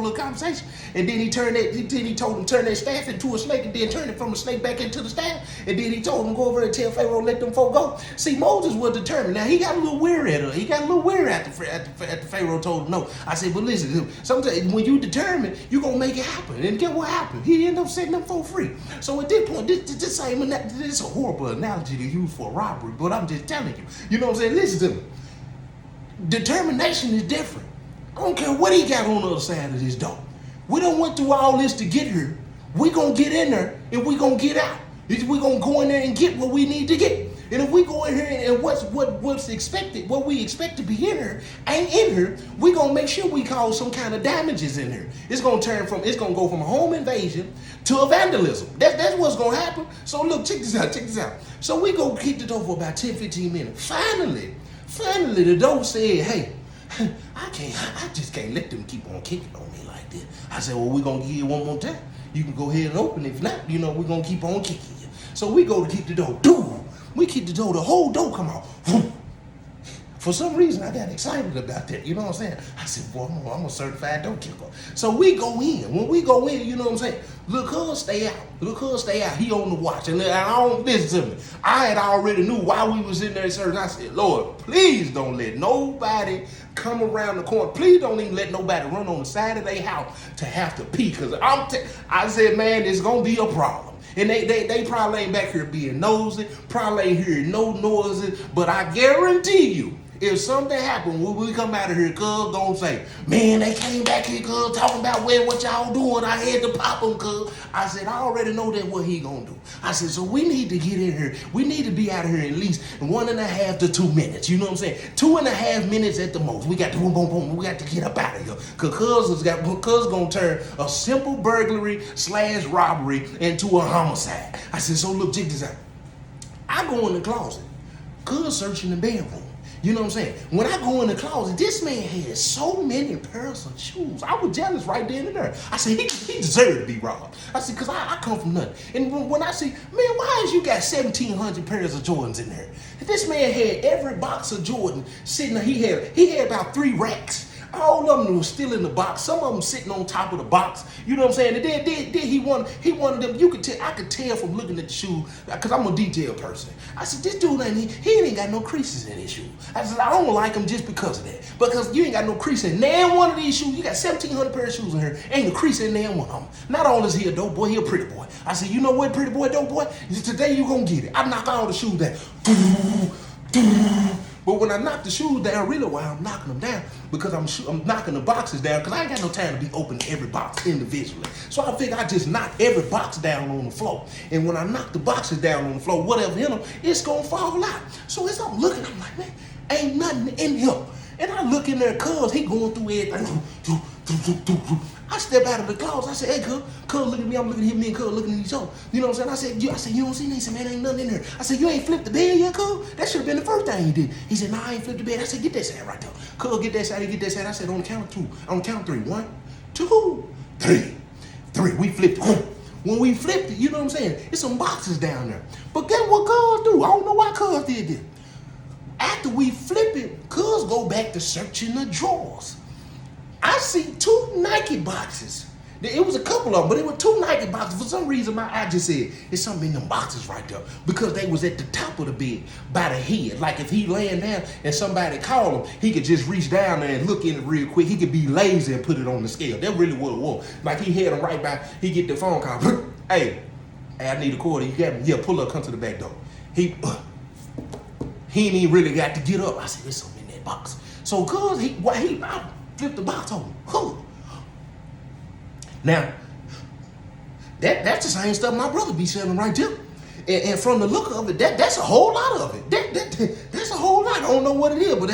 little conversation. And then he told him turn that staff into a snake and then turn it from a snake back into the staff. And then he told him go over and tell Pharaoh let them folk go. See, Moses was determined. Now he got a little weary at her. He got a little weary after Pharaoh told him no. I said, but listen, sometimes when you determined, you gonna make it happen. And get what happened? He ended up setting them folk free. So at this point, this is a horrible analogy to use for robbery, but I'm just telling you. You know what I'm saying? Listen to me. Determination is different. I don't care what he got on the other side of this door. We done went through all this to get here. We gonna get in there and we gonna get out. We gonna go in there and get what we need to get. And if we go in here and what's expected, what we expect to be in here ain't in here, we gonna make sure we cause some kind of damages in here. It's gonna go from a home invasion to a vandalism. That's what's gonna happen. So look, check this out. So we go keep the door for about 10, 15 minutes. Finally, the door said, hey, I just can't let them keep on kicking on me like this. I said, well, we're going to give you one more time. You can go ahead and open it. If not, we're going to keep on kicking you. So we go to keep the door. Dude, we keep the door. The whole door come out. For some reason, I got excited about that. You know what I'm saying? I said, boy, I'm a certified door kicker. So we go in. When we go in, you know what I'm saying? Look, cuz stay out. He on the watch. And I don't listen to me. I had already knew while we was in there serving. I said, Lord, please don't let nobody come around the corner. Please don't even let nobody run on the side of their house to have to pee. Because I said, man, it's going to be a problem. And they probably ain't back here being nosy, probably ain't hearing no noises, but I guarantee you, if something happened when we come out of here, cuz gonna say, man, they came back here, cuz, talking about what y'all doing. I had to pop them, cuz. I said, I already know that what he gonna do. I said, so we need to get in here. We need to be out of here at least 1.5 to 2 minutes. You know what I'm saying? 2.5 minutes at the most. We got to boom. We got to get up out of here. Cuz gonna turn a simple burglary / robbery into a homicide. I said, so look, check this out. I go in the closet. Cuz searching the bedroom. You know what I'm saying? When I go in the closet, this man had so many pairs of shoes. I was jealous right then and there. I said, he deserved to be robbed. I said, because I come from nothing. And when I see, man, why is you got 1,700 pairs of Jordans in there? This man had every box of Jordan sitting there. He had about 3 racks. All of them were still in the box. Some of them sitting on top of the box. You know what I'm saying? And then he wanted them. I could tell from looking at the shoe, because I'm a detail person. I said, this dude he ain't got no creases in his shoe. I said, I don't like him just because of that. Because you ain't got no crease in nan one of these shoes. You got 1,700 pair of shoes in here. Ain't a crease in nan one of them. Not only is he a dope boy, he a pretty boy. I said, you know what, pretty boy, dope boy? Today you gonna get it. I knock all the shoes down. But when I knock the shoes down, really why I'm knocking them down, because I'm knocking the boxes down, because I ain't got no time to be opening every box individually. So I figure I just knock every box down on the floor. And when I knock the boxes down on the floor, whatever in them, it's gonna fall out. So as I'm looking, I'm like, man, ain't nothing in here. And I look in there, cuz he going through everything. I step out of the closet. I said, hey, cuz, look at me. I'm looking at him, me and cuz looking at each other. You know what I'm saying? I said, you don't see me? He said, man, ain't nothing in there. I said, you ain't flipped the bed yet, cuz? That should have been the first thing you did. He said, nah, I ain't flipped the bed. I said, get that side right there. Cuz, get that side. I said, on the count of 2. On the count of 3. 1, 2, 3. We flipped it. When we flipped it, you know what I'm saying? It's some boxes down there. But guess what cuz do? I don't know why cuz did this. After we flip it, cuz go back to searching the drawers. I see 2 Nike boxes. It was a couple of them, but it were 2 Nike boxes. For some reason, my eye just said, it's something in them boxes right there. Because they was at the top of the bed, by the head. Like if he laying down and somebody called him, he could just reach down there and look in it real quick. He could be lazy and put it on the scale. That really what it was. Like he had him right by, he get the phone call. Hey, I need a quarter. You got me? Yeah, pull up, come to the back door. He ain't even really got to get up. I said, there's something in that box. So cuz I flipped the box over. Now, that's the same stuff my brother be selling right there. And from the look of it, that's a whole lot of it. That's a whole lot. I don't know what it is, but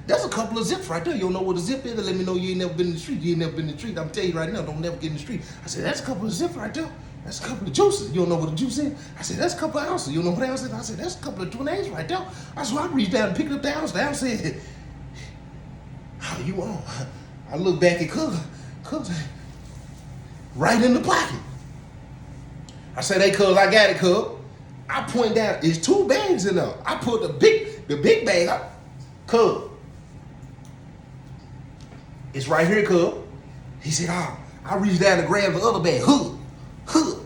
that's a couple of zips right there. You don't know what a zip is? Let me know you ain't never been in the street. You ain't never been in the street. I'm telling you right now, don't never get in the street. I said, that's a couple of zips right there. That's a couple of juices. You don't know what a juice is? I said, that's a couple of ounces. You don't know what ounce is? I said, that's a couple of 20 right there. So I reached down and picked up the ounce. The ounce said, how you on? I look back at Cuz right in the pocket. I said, hey, Cuz, I got it, Cuz. I point down, there's 2 bags in there. I put the big bag up. Cuz, it's right here, Cuz. He said, oh, I reached down to grab the other bag,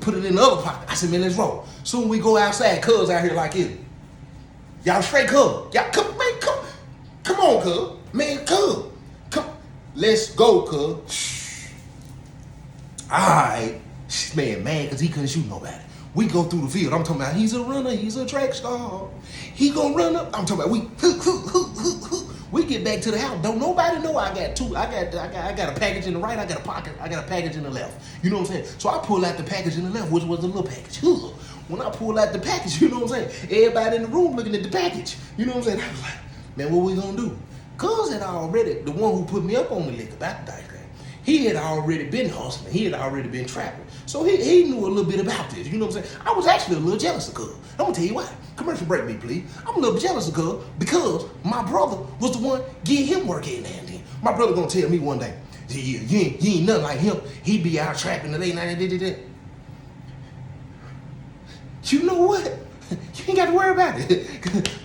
put it in the other pocket. I said, man, let's roll. Soon we go outside, cuz out here like it. Y'all straight, cuz. Y'all come on, cuz. Man, cuz. Come. Let's go, cuz. Alright. Man, mad because he couldn't shoot nobody. We go through the field. I'm talking about he's a runner, he's a track star. He gonna run up. I'm talking about we get back to the house. Don't nobody know I got two. I got a package in the right. I got a package in the left. You know what I'm saying? So I pull out the package in the left, which was the little package. When I pull out the package, you know what I'm saying? Everybody in the room looking at the package. You know what I'm saying? I was like, man, what we gonna do? Cuz had already, the one who put me up on the liquor, about the diagram, he had already been hustling. He had already been trapping. So he knew a little bit about this. You know what I'm saying? I was actually a little jealous of Cuz. I'm gonna tell you why. Commercial break me, please. I'm a little jealous of Cuz because my brother was the one getting him work in there and then. My brother gonna tell me one day, yeah, you ain't nothing like him. He be out trapping the late night and You know what? You ain't got to worry about it.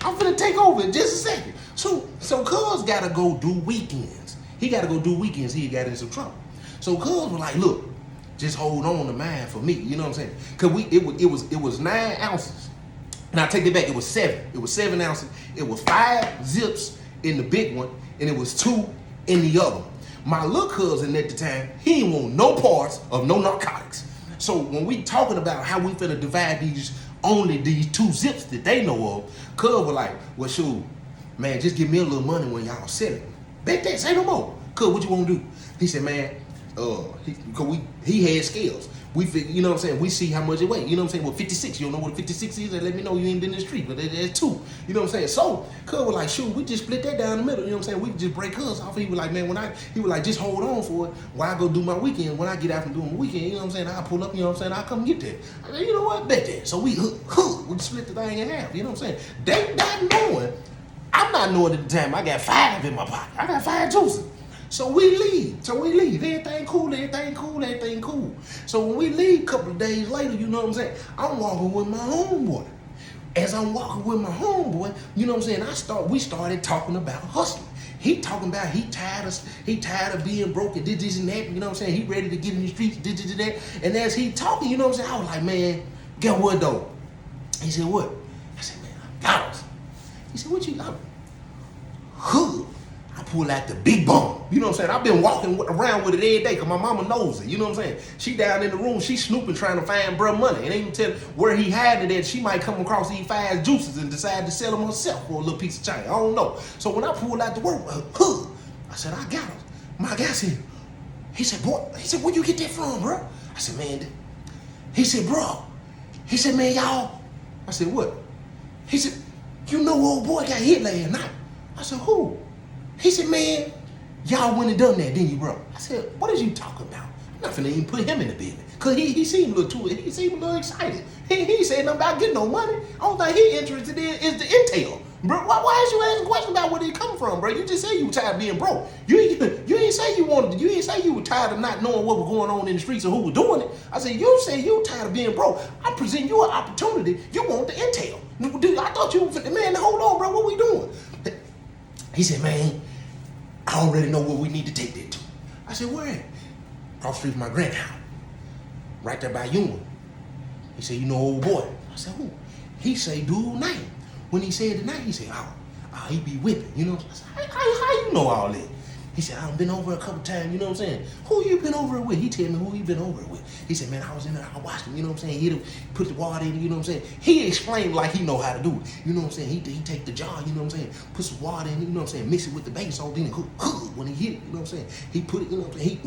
I'm finna take over in just a second. So Cuz gotta go do weekends. He gotta go do weekends. He got in some trouble. So Cuz was like, look, just hold on to mine for me. You know what I'm saying? Cause it was 9 ounces. Now I take it back. It was 7. It was 7 ounces. It was 5 zips in the big one, and it was 2 in the other one. My little cousin at the time, he didn't want no parts of no narcotics. So when we talking about how we finna divide these 2 zips that they know of, Cuz was like, well, shoot, man, just give me a little money when y'all sell it. Bet that, say no more. Cuz, what you want to do? He said, man, he had scales. We figure, you know what I'm saying? We see how much it weighs. You know what I'm saying? Well, 56. You don't know what a 56 is? Let me know you ain't been in the street. But there's 2. You know what I'm saying? So, Cuz was like, shoot, we just split that down the middle. You know what I'm saying? We just break Cuz off. He was like, man, he was like, just hold on for it while I go do my weekend. When I get out from doing my weekend, you know what I'm saying? I'll pull up, you know what I'm saying? I'll come get that. I said, you know what? Bet that. So we split the thing in half. You know what I'm saying? They not knowing. I'm not knowing at the time. I got 5 in my pocket. I got 5 juices. So we leave. Everything cool. So when we leave a couple of days later, you know what I'm saying? I'm walking with my homeboy. As I'm walking with my homeboy, you know what I'm saying? We started talking about hustling. He talking about he tired of being broke and did this and that, you know what I'm saying? He ready to get in the streets, did this and that. And as he talking, you know what I'm saying? I was like, man, get what though? He said, what? I said, man, I got it. He said, what you got? I pull out the big bomb. You know what I'm saying? I've been walking around with it every day because my mama knows it. You know what I'm saying? She down in the room, she snooping trying to find bruh money. And ain't tell where he hiding it at. She might come across these 5 juices and decide to sell them herself for a little piece of change. I don't know. So when I pulled out the word, I said, I got it. My guy said, he said, boy, where you get that from, bro? I said, man, he said, bro. He said, man, y'all. I said, what? He said, you know old boy got hit last night. I said, who? He said, man, y'all went and done that, didn't you, bro? I said, what is you talking about? I'm not finna even put him in the business. Cause he seemed a little he seemed a little excited. He said nothing about getting no money. Only thing he interested in is the intel. Bro, why is you asking questions about where it come from, bro? You just said you were tired of being broke. You ain't say you were tired of not knowing what was going on in the streets or who was doing it. I said, you said you were tired of being broke. I present you an opportunity. You want the intel. Dude, I thought you, man, hold on, bro, what we doing? He said, man, I already know where we need to take that to. I said, where at? Cross the street from my grandhouse. Right there by Ewan. He said, you know old boy. I said, who? He said, dude name. When he said the name, he said, oh, he be whipping. You know, I said, how you know all that? He said, I've been over a couple times, you know what I'm saying? Who you been over with? He tell me who he been over with. He said, man, I was in there, I watched him, you know what I'm saying? He put the water in, you know what I'm saying? He explained like he know how to do it. You know what I'm saying? He take the jar, you know what I'm saying? Put some water in, you know what I'm saying? Mix it with the baking salt, then when he hit it, you know what I'm saying? He put it, you know what I'm saying?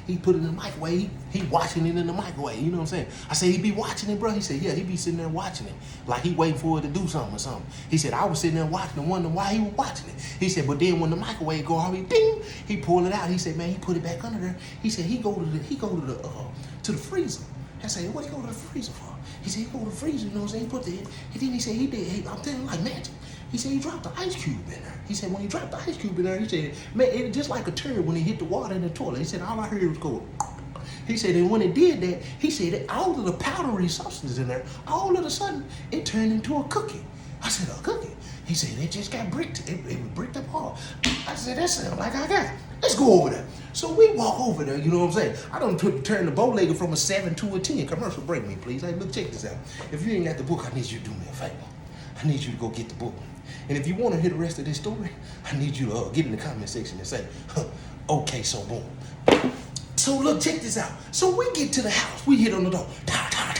He put it in the microwave. He watching it in the microwave, you know what I'm saying? I said, he be watching it, bro? He said, yeah, he be sitting there watching it. Like he waiting for it to do something or something. He said, I was sitting there watching and wondering why he was watching it. He said, but then when the microwave go off, ding, he pull it out. He said, man, he put it back under there. He said he go to the freezer. I said, what he go to the freezer for? He said he go to the freezer, you know what I'm saying? He put the, and then he said he did, I'm telling you like magic. He said he dropped the ice cube in there. He said when he dropped the ice cube in there, he said, man, it just like a turd when he hit the water in the toilet. He said all I heard was go. He said, and when it did that, he said that all of the powdery substance in there, all of a sudden, it turned into a cookie. I said, a cookie? He said, it just got bricked. It was bricked apart. I said, that sounds like I got it. Let's go over there. So we walk over there, you know what I'm saying? I done turn the bow-legger from a 7 to a 10. Commercial break me, please. Hey, look, check this out. If you ain't got the book, I need you to do me a favor. I need you to go get the book. And if you want to hear the rest of this story, I need you to get in the comment section and say, okay, so boom. So look, check this out. So we get to the house. We hit on the door.